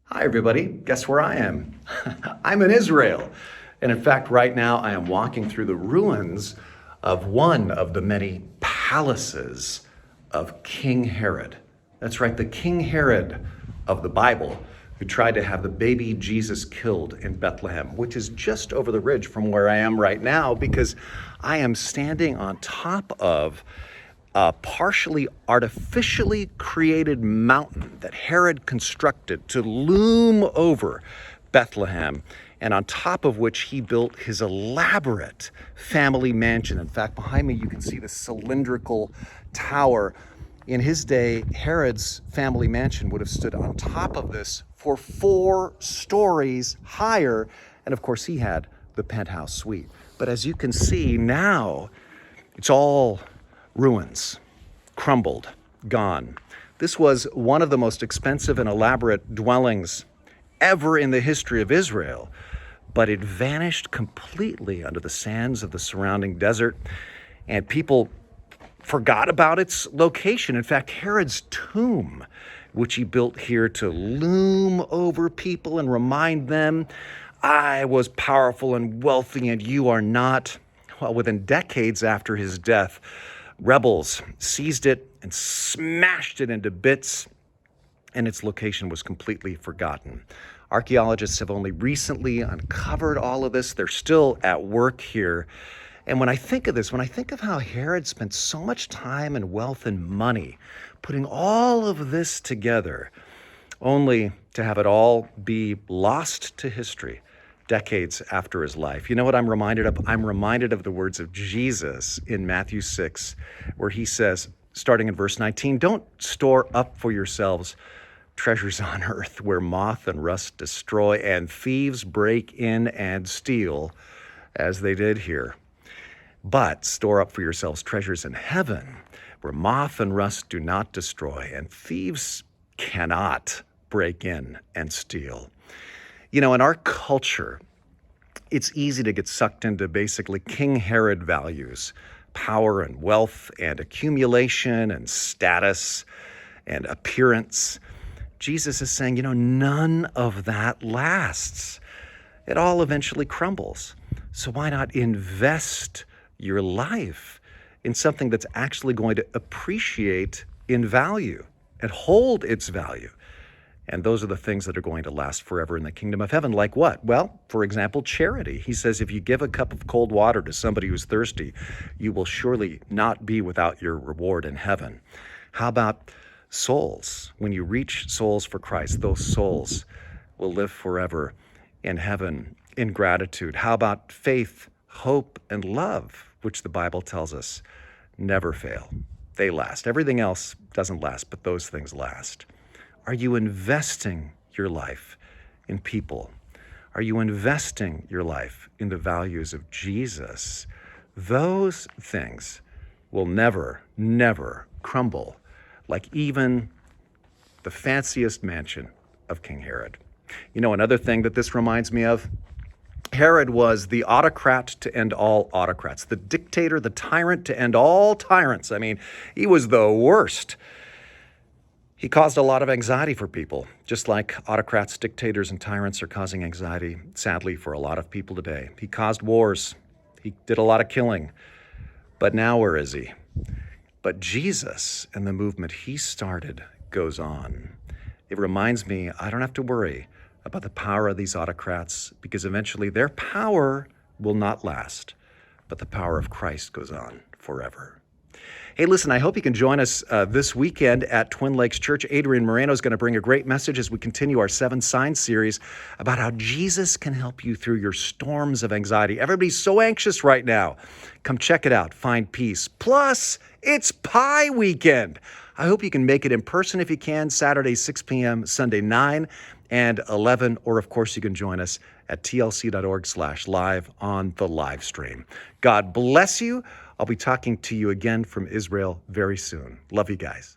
Hi, everybody. Guess where I am? I'm in Israel. And in fact, right now I am walking through the ruins of one of the many palaces of King Herod. That's right, the King Herod of the Bible, who tried to have the baby Jesus killed in Bethlehem, which is just over the ridge from where I am right now, because I am standing on top of a partially artificially created mountain that Herod constructed to loom over Bethlehem, and on top of which he built his elaborate family mansion. In fact, behind me you can see the cylindrical tower. In his day, Herod's family mansion would have stood on top of this for 4 stories higher, and of course he had the penthouse suite. But as you can see now, it's all ruins, crumbled, gone. This was one of the most expensive and elaborate dwellings ever in the history of Israel, but it vanished completely under the sands of the surrounding desert, and people forgot about its location. In fact, Herod's tomb, which he built here to loom over people and remind them, I was powerful and wealthy and you are not. Well, within decades after his death, rebels seized it and smashed it into bits, and its location was completely forgotten. Archaeologists have only recently uncovered all of this. They're still at work here. And when I think of this, when I think of how Herod spent so much time and wealth and money putting all of this together, only to have it all be lost to history decades after his life. You know what I'm reminded of? I'm reminded of the words of Jesus in Matthew 6, where he says, starting in verse 19, don't store up for yourselves treasures on earth where moth and rust destroy and thieves break in and steal, as they did here. But store up for yourselves treasures in heaven where moth and rust do not destroy and thieves cannot break in and steal. You know, in our culture, it's easy to get sucked into basically King Herod values, power and wealth and accumulation and status and appearance. Jesus is saying, none of that lasts. It all eventually crumbles. So why not invest your life in something that's actually going to appreciate in value and hold its value? And those are the things that are going to last forever in the kingdom of heaven. Like what? Well, for example, charity. He says, if you give a cup of cold water to somebody who's thirsty, you will surely not be without your reward in heaven. How about souls? When you reach souls for Christ, those souls will live forever in heaven in gratitude. How about faith, hope, and love, which the Bible tells us never fail. They last. Everything else doesn't last, but those things last. Are you investing your life in people? Are you investing your life in the values of Jesus? Those things will never, never crumble like even the fanciest mansion of King Herod. Another thing that this reminds me of, Herod was the autocrat to end all autocrats, the dictator, the tyrant to end all tyrants. I mean, he was the worst. He caused a lot of anxiety for people, just like autocrats, dictators, and tyrants are causing anxiety, sadly, for a lot of people today. He caused wars. He did a lot of killing. But now where is he? But Jesus and the movement he started goes on. It reminds me I don't have to worry about the power of these autocrats, because eventually their power will not last, but the power of Christ goes on forever. Hey, listen, I hope you can join us this weekend at Twin Lakes Church. Adrian Moreno is going to bring a great message as we continue our 7 Signs series about how Jesus can help you through your storms of anxiety. Everybody's so anxious right now. Come check it out. Find peace. Plus, it's Pie Weekend. I hope you can make it in person if you can, Saturday 6 p.m., Sunday 9 and 11, or of course you can join us at tlc.org/live on the live stream. God bless you. I'll be talking to you again from Israel very soon. Love you guys.